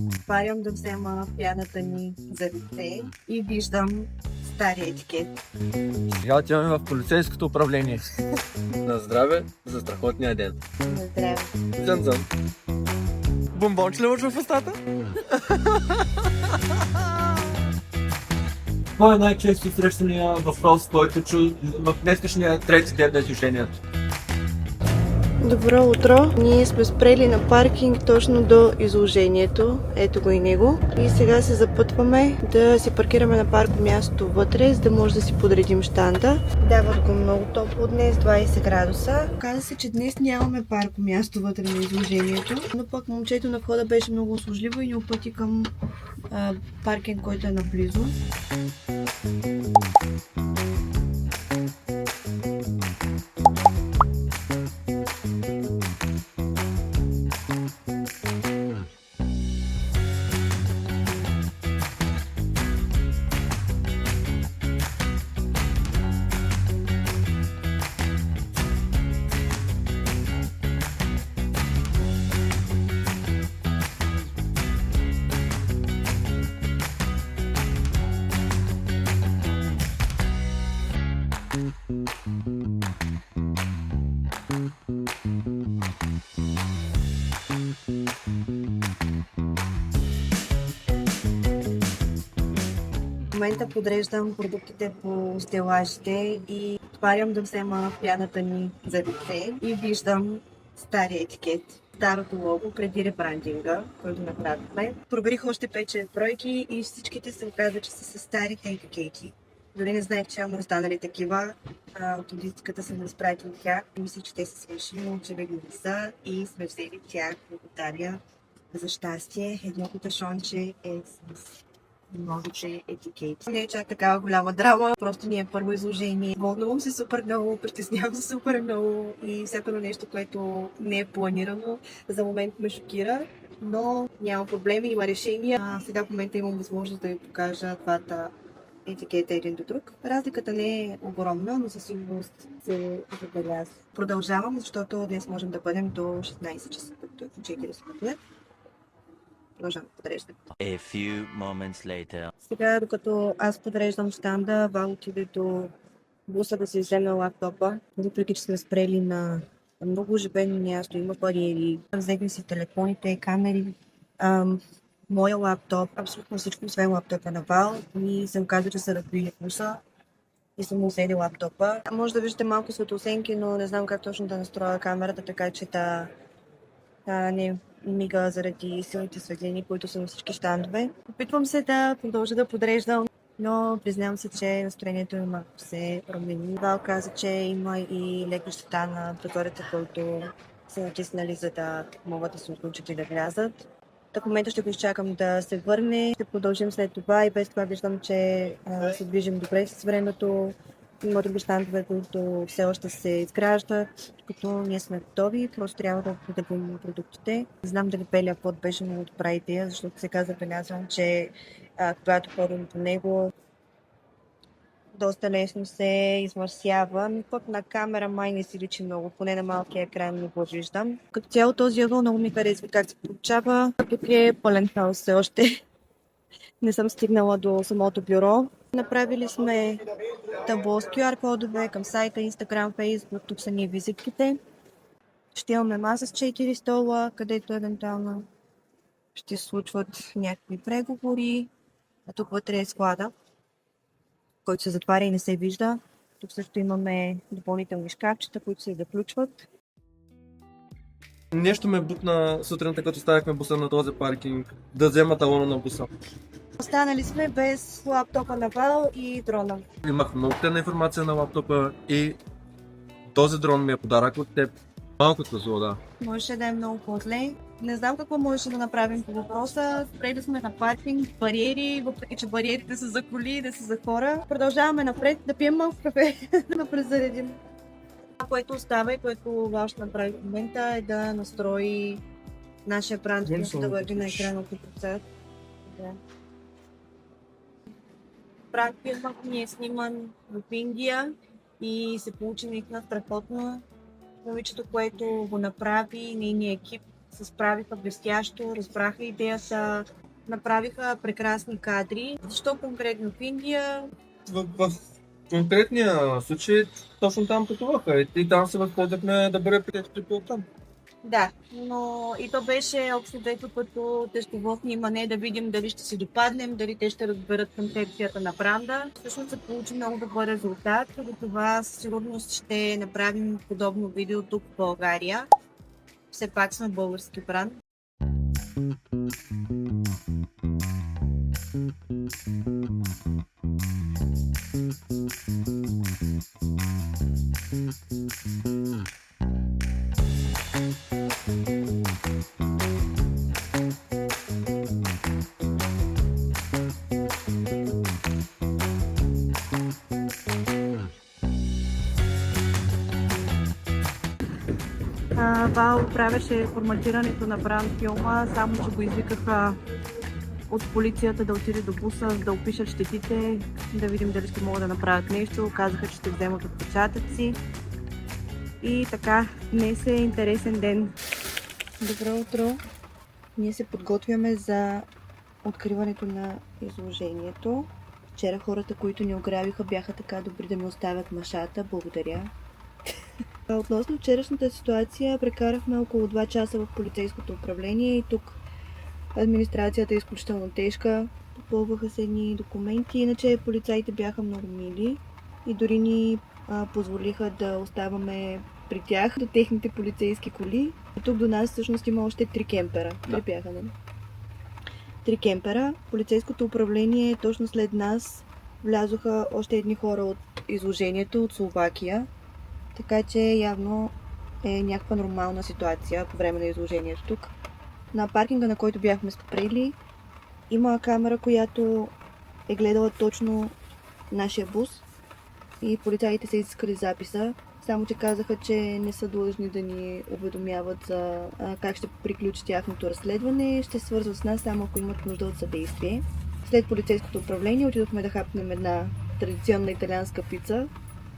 Отварям да взема пяната ни за лице и виждам стария етикет. Сега отиваме в полицейското управление. На здраве за страхотния ден. На здраве. Зън-зън. Бомбонче ли лъчва в устата? Кой е най-често срещания въпрос, който чу в днескашния трети ден на изложението? Добро утро! Ние сме спрели на паркинг точно до изложението. Ето го и него. И сега се запътваме да си паркираме на паркомястото вътре, за да може да си подредим щанда. Дават го много топло днес, 20 градуса. Каза се, че днес нямаме паркомясто вътре на изложението, но пък момчето на входа беше много услужливо и ни опъти към паркинг, който е наблизо. В момента подреждам продуктите по стелажите и отварям да взема пяната ни за лице и виждам стария етикет, старото лого преди ребрандинга, който направихме. Проверих още 5 бройки и всичките се оказа, че са с стари етикети. Дори не знаех, че имам останали такива. От логистиката съм разпратил тях. Мисля, че те са свършили, но очевидно не са и сме взели тях. Благодаря. За щастие, едното ташонче е с новите етикети. Не е чак такава голяма драма, просто ни е първо изложение. Вълнувам се супер много, притеснявам се супер много и всяко нещо, което не е планирано, за момент ме шокира, но няма проблеми, има решения. Сега в момента имам възможност да ви покажа двата етикета един до друг. Разликата не е огромна, но със сигурност се забелязва. Продължавам, защото днес можем да бъдем до 16 часа, като е в 4 сутрин. Продължавам подреждане. A few moments later. Сега, докато аз подреждам щанда, Вал отиде до буса да си вземе лаптопа. Въпреки че сме спрели на много оживено място, има бариери. Взехме си телефоните, камери, моя лаптоп, абсолютно всичко, освен лаптопа на Вал. И съм казал, че са разбили буса и съм му взели лаптопа. Може да виждате малко светосенки, но не знам как точно да настроя камерата, така че не мига заради силните светлини, които са на всички щандове. Опитвам се да продължа да подреждам, но признавам се, че настроението ми малко се промени. Вал каза, че има и леки щета на прозорите, които са натиснали, за да могат да се отключат и да влязат. В момента ще го изчакам да се върне. Ще продължим след това и без това виждам, че се движим добре с времето. Има други щандове, които все още се изграждат, като ние сме готови, просто трябва да подадим продуктите. Знам дали белия пот беше много добра идея, защото сега забелязвам, че когато ходим по него, доста лесно се измърсява, но пък на камера май не си личи много, поне на малкия екран не го виждам. Като цяло този ъгъл много ми харесва как се получава, тук е пълен хаос все още. Не съм стигнала до самото бюро. Направили сме табло с QR кодове към сайта, Instagram, Facebook, тук са ни визитките. Ще имаме маса с 4 стола, където евентуално ще се случват някакви преговори. А тук вътре е склада, който се затваря и не се вижда. Тук също имаме допълнителни шкафчета, които се заключват. Нещо ме бутна сутринта, като ставахме буса на този паркинг, да взема талона на буса. Останали сме без лаптопа на Вал и дрона. Имах много ценна информация на лаптопа и този дрон ми е подарък от теб. Малко зло, да. Можеше да е много по-зле. Не знам какво можеше да направим по въпроса. Спрели сме на паркинг, бариери, въпреки че бариерите са за коли, да са за хора. Продължаваме напред, да пием малко кафе, да презаредим. Това, което остава и което Вал ще направи в момента е да настрои нашия бранд, който да върви на екрана от лица. Да. Пранк филмът ни е сниман в Индия и се получи наистина страхотно. Момичето, което го направи, нейният екип се справиха блестящо, разбраха идеята, направиха прекрасни кадри. Защо конкретно в Индия? В конкретния случай точно там пътуваха и там се възползвахме да бъде приятел там. Да, но и то беше общо взето като тестово снимане, да видим дали ще си допаднем, дали те ще разберат концепцията на бранда. Всъщност се получи много добър резултат, за това със сигурност ще направим подобно видео тук в България. Все пак сме български бранд. Вал правеше форматирането на бранд филма, само че го извикаха от полицията да отиде до буса, да опишат щетите, да видим дали ще могат да направят нещо. Казаха, че ще вземат отпечатъци. И така, днес е интересен ден. Добро утро! Ние се подготвяме за откриването на изложението. Вчера хората, които ни ограбиха, бяха така добри да ми оставят машата. Благодаря. Относно вчерашната ситуация, прекарахме около 2 часа в полицейското управление и тук администрацията е изключително тежка. Попълваха се едни документи, иначе полицаите бяха много мили и дори ни позволиха да оставаме при тях до техните полицейски коли. И тук до нас всъщност има още 3 кемпера. Да. Бяха, нали? 3 кемпера. Полицейското управление точно след нас влязоха още едни хора от изложението от Словакия. Така че явно е някаква нормална ситуация по време на изложението тук. На паркинга, на който бяхме спрели, има камера, която е гледала точно нашия бус и полицаите са изискали записа, само че казаха, че не са длъжни да ни уведомяват за как ще приключи тяхното разследване. Ще свързват с нас само ако имат нужда от съдействие. След полицейското управление отидохме да хапнем една традиционна италианска пица,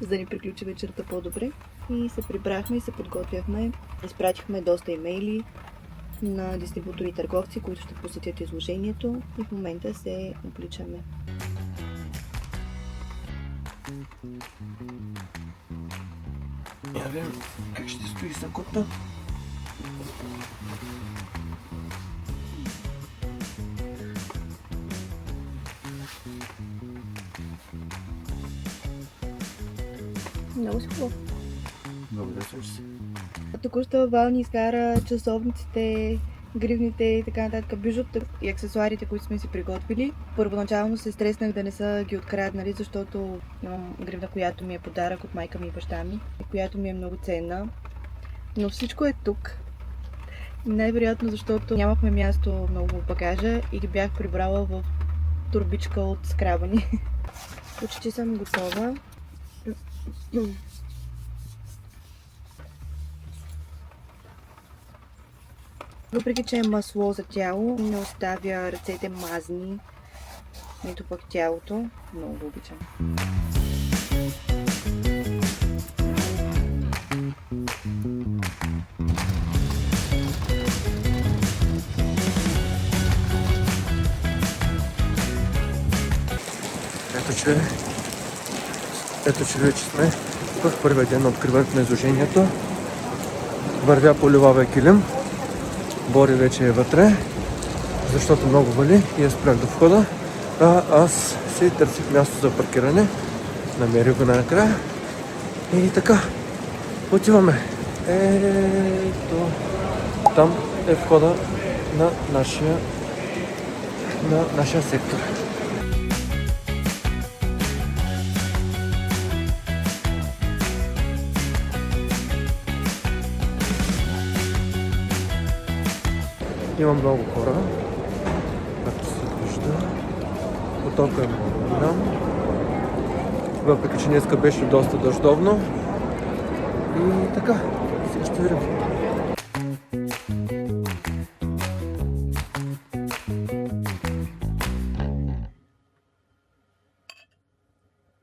за да ни приключи вечерта по-добре. И се прибрахме и се подготвяхме. Изпратихме доста имейли на дистрибутори и търговци, които ще посетят изложението и в момента се обличаме. Я видим как ще стои сакота. Много си хубаво. Благодаря се. Току-що Вал ни изкара часовниците, гривните и така нататък, бижута и аксесуарите, които сме си приготвили. Първоначално се стреснах да не са ги откраднали, защото имам гривна, която ми е подарък от майка ми и баща ми, която ми е много ценна. Но всичко е тук. Най-вероятно, защото нямахме място много в багажа и ги бях прибрала в турбичка от скрабани. Почти съм готова. Въпреки че е масло за тяло, не оставя ръцете мазни, нито пък тялото. Много го обичам. Ето, че вече сме в първия ден на откриването на изложението. Вървя по лилавия килим. Бори вече е вътре, защото много вали и я спрях до входа. Аз си търсих място за паркиране. Намерих го накрая. И така, отиваме. Ето, там е входа на нашия сектор. Има много хора, както се вижда. Потока е много голям. Въпреки че днеска беше доста дъждовно. И така, сега ще видим.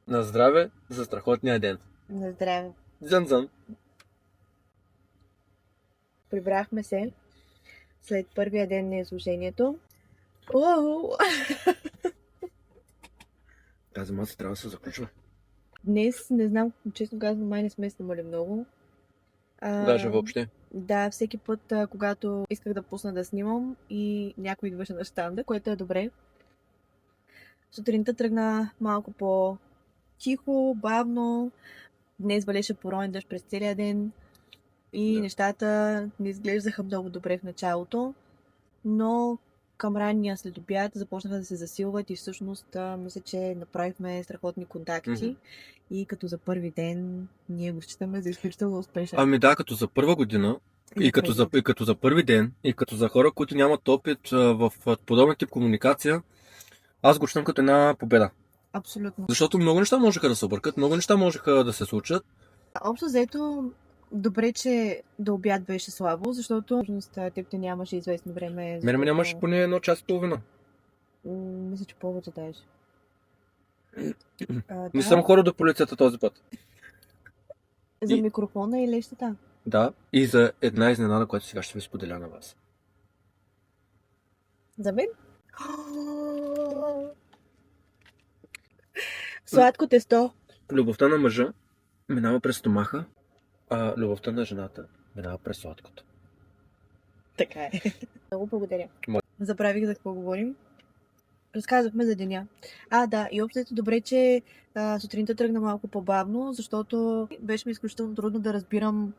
На здраве за страхотния ден! На здраве. Зън-зън. Прибрахме се след първия ден на изложението. Уау! Тази маса трябва да се заключва. Днес, не знам, честно казвам, май не сме снимали много. Даже въобще. Да, всеки път, когато исках да пусна да снимам и някой идваше на щанда, което е добре. Сутринта тръгна малко по-тихо, бавно. Днес валеше поронен дъжд през целия ден и нещата не изглеждаха много добре в началото, но към ранния следобед започнаха да се засилват и всъщност мисля, че направихме страхотни контакти и като за първи ден ние го считаме за изключително успешен. Ами да, като за първа година и като за първи ден и като за хора, които нямат опит в подобен тип комуникация, аз го считам като една победа. Абсолютно. Защото много неща можеха да се объркат, много неща можеха да се случат. Общо взето, добре, че до обяд беше слабо, защото теб те нямаше известно време. Мене ме нямаше поне 1 час и половина. Мисля, че повече даже. Не съм ходил до полицията този път. За микрофона и лещата. Да, и за една изненада, която сега ще ви споделя на вас. За мен? Сладко тесто. Любовта на мъжа минава през стомаха, а любовта на жената минава през сладкото. Така е. Много благодаря. Моля. Забравих за какво говорим. Разказахме за деня. Да, и общо добре, че сутринта тръгна малко по-бавно, защото беше ми изключително трудно да разбирам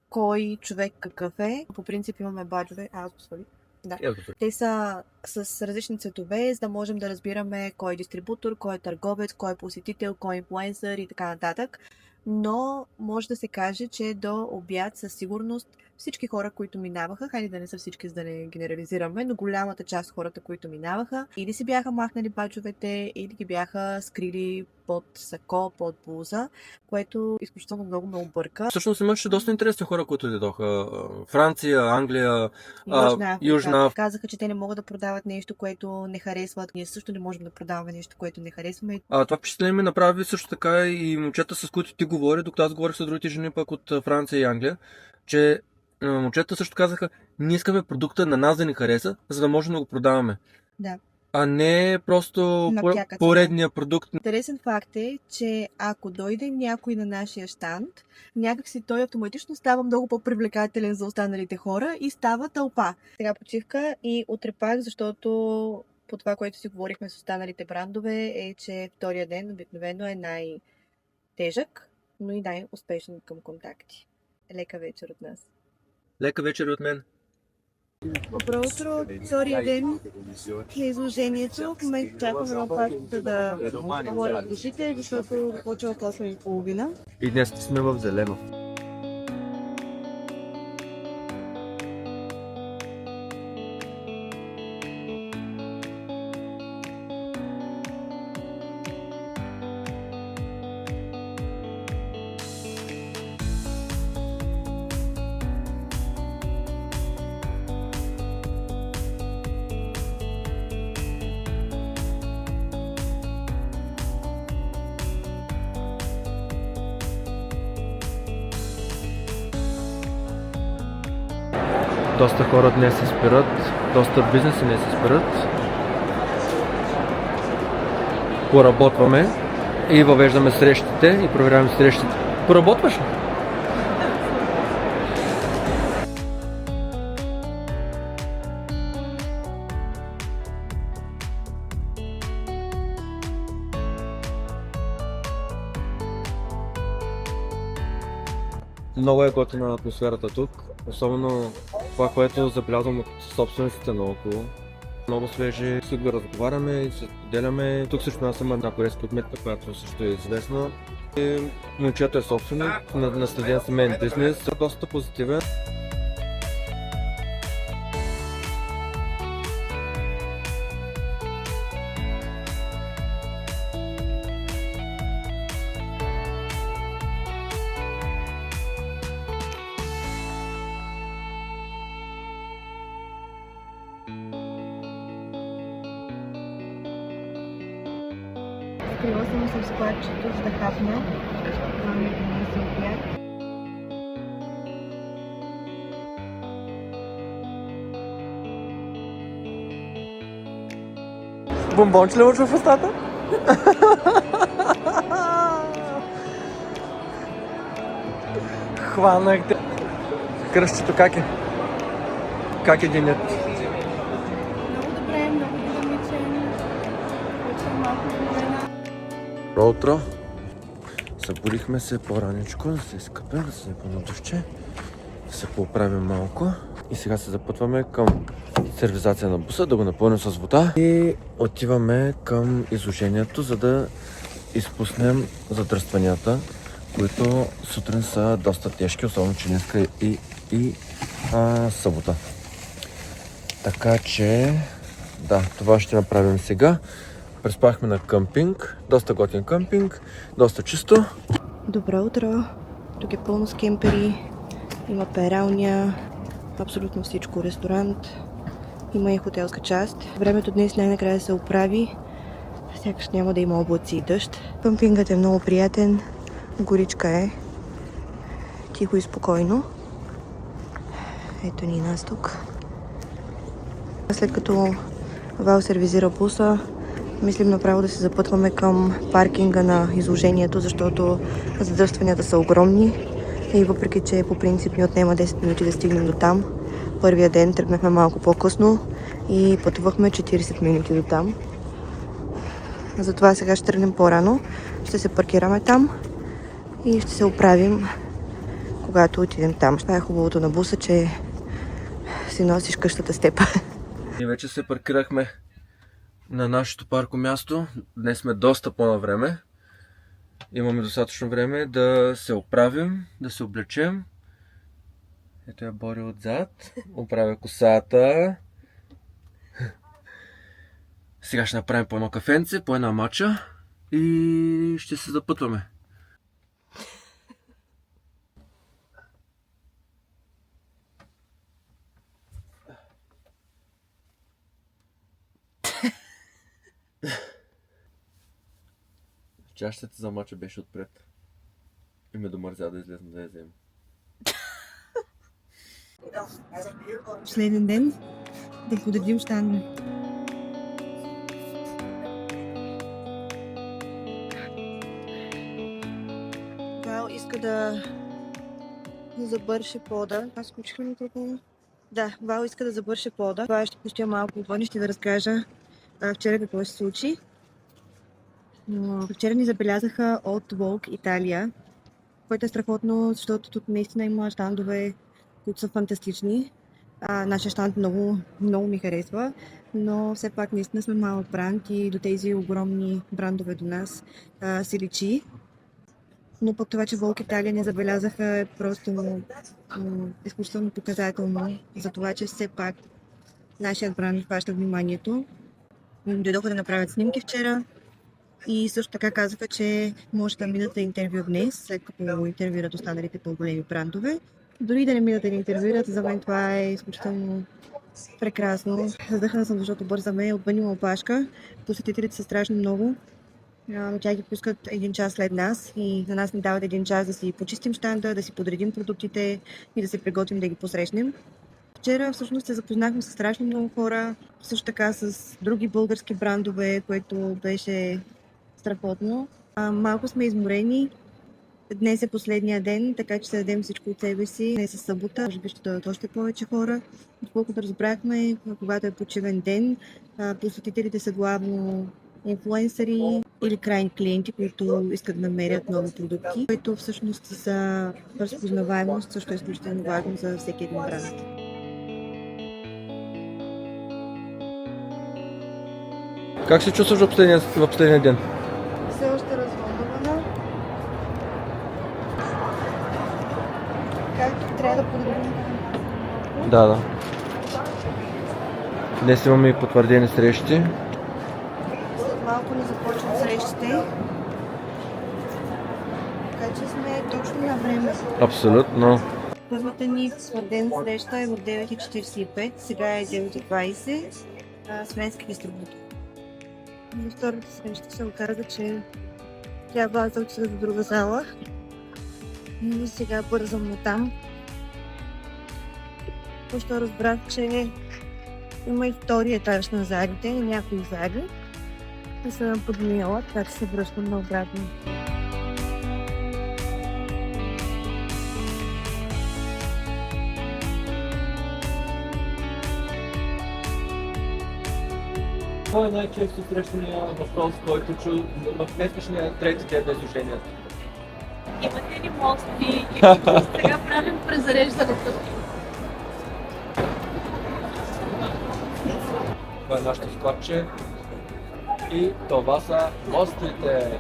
кой човек какъв е. По принцип имаме баджове. Аз го свалих. Да. Те са с различни цветове, за да можем да разбираме кой е дистрибутор, кой е търговец, кой е посетител, кой е инфлуенсър и така нататък. Но може да се каже, че до обяд със сигурност всички хора, които минаваха, хайде да не са всички, за да не генерализираме, но голямата част от хората, които минаваха, или си бяха махнали баджовете, или ги бяха скрили под сако, под блуза, което изключително много ме обърка. Всъщност имаше доста интересни хора, които дойдоха. Франция, Англия, Южна Африка. Казаха, че те не могат да продават нещо, което не харесват. Ние също не можем да продаваме нещо, което не харесваме. Това впечатление ми направи също така и момчета, с които ти говори, докато аз говорих с другите жени пък от Франция и Англия, че момчета също казаха, ние искаме продукта на нас да ни хареса, за да можем да го продаваме. Да. А не просто поредния продукт. Интересен факт е, че ако дойде някой на нашия щанд, някакси той автоматично става много по-привлекателен за останалите хора и става тълпа. Сега почивка и утре пак, защото по това, което си говорихме с останалите брандове, е, че втория ден обикновено е най-тежък, но и най-успешен към контакти. Лека вечер от нас. Лека вечер от мен. Добро утро, втория ден на изложението. В момента чакаме на партията да говоря с душите, защото почва 8:30. И днес сме в зелено. Доста хора днес се спират, доста бизнеси не се спират. Поработваме и въвеждаме срещите и проверяваме срещите. Поработваш ли? Много е готина атмосферата тук, особено това, което забелязвам от собствениците наоколо. Много свежи, тук да разговаряме и се споделяме. Тук също аз съм една корейска отметка, която също е известна. И момчето е собственик, наследен семейен бизнес, доста позитивен. Закрила съм с плачето, за да хапна. Бомбонче ли лъчва в устата? Хванах те. Кръстчето как е? Как е денят? Много добре, много динамичен. Вече малко време. Добро утро. Събудихме се по-раничко, да се изкъпем, да се напълно дъвче, да се поправим малко. И сега се запътваме към сервизация на буса, да го напълним с вода. И отиваме към изложението, за да изпуснем задръстванията, които сутрин са доста тежки, особено че днеска и събота. Така че, да, това ще направим сега. Преспахме на къмпинг, доста готин къмпинг, доста чисто. Добро утро! Тук е пълно с кемпери, има пералня, абсолютно всичко, ресторант, има и хотелска част. Времето днес най-накрая се оправи, сякаш няма да има облаци и дъжд. Къмпингът е много приятен, горичка е, тихо и спокойно. Ето ни нас тук. След като Вал сервизира буса, мислим направо да се запътваме към паркинга на изложението, защото задръстванията са огромни и въпреки, че по принцип ни отнема 10 минути да стигнем до там, първия ден тръгнахме малко по-късно и пътувахме 40 минути до там. Затова сега ще тръгнем по-рано, ще се паркираме там и ще се оправим, когато отидем там. Това е хубавото на буса, че си носиш къщата с теб. И вече се паркирахме на нашето парко място. Днес сме доста по-навреме. Имаме достатъчно време да се оправим, да се облечем. Ето я Бори отзад. Оправя косата. Сега ще направим по едно кафенце, по една мача и ще се запътваме. Чашата за мача беше отпред. И ме домързя да излезна да я взема. Последен ден да подредим щанда. Вал иска да забърше пода. Аз включих ли микрофона? Да, Вал иска да забърше пода. Това ще пустя малко отвън и ще ви разкажа вчера какво се случи. Вчера ни забелязаха от Волк Италия, което е страхотно, защото тук наистина има щандове, които са фантастични. Нашия щанд много ми харесва, но все пак наистина сме малък бранд и до тези огромни брандове до нас се личи. Но пък това, че Волк Италия не забелязаха е просто изключително показателно за това, че все пак нашият бранд хваща вниманието. Дойдоха да направят снимки вчера и също така казаха, че може да минат на интервю днес, след като интервюрат останалите по-големи брандове. Дори да не минат да ни интервюрат, за мен това е изключително прекрасно. Задъхана съм, защото бързаме, отвън има опашка. Посетителите са страшно много. Тя ги пускат 1 час след нас и на нас ни дават 1 час да си почистим щанда, да си подредим продуктите и да се приготвим да ги посрещнем. Вчера всъщност се запознахме с страшно много хора, също така с други български брандове, което беше страхотно. Малко сме изморени. Днес е последния ден, така че се дадем всичко от себе си. Днес е събота, може би ще дойдат още повече хора. Отколкото разбрахме, когато е почивен ден, посетителите са главно инфлуенсъри или крайни клиенти, които искат да намерят нови продукти, което всъщност за разпознаваемост също е изключително важно за всеки един бранд. Как се чувстваш в последния ден? Все още развълнувана. Както трябва да подредим. Да. Днес имаме и потвърдени срещи. След малко ни започват срещите. Така че сме точно на време. Абсолютно. Първата ни потвърдена среща е в 9:45, сега е 9:20 с френски дистрибутор. На втората среща се оказа, че трябва да отида до друга зала. И сега бързам на там. Тощо разбрах, че има и втори етаж на залите, на някои зали. И съм подминала, така че се връщам на обратно. Кой е най-често срещания въпрос, който чу в днешния трети ден на изложението? Имате ли мости? Сега правим презареждането. Това е нашето складче и това са мостите.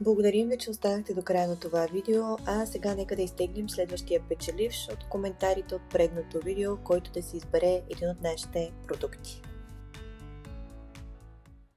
Благодарим ви, че останахте до края на това видео, а сега нека да изтеглим следващия печеливш от коментарите от предното видео, който да си избере един от нашите продукти.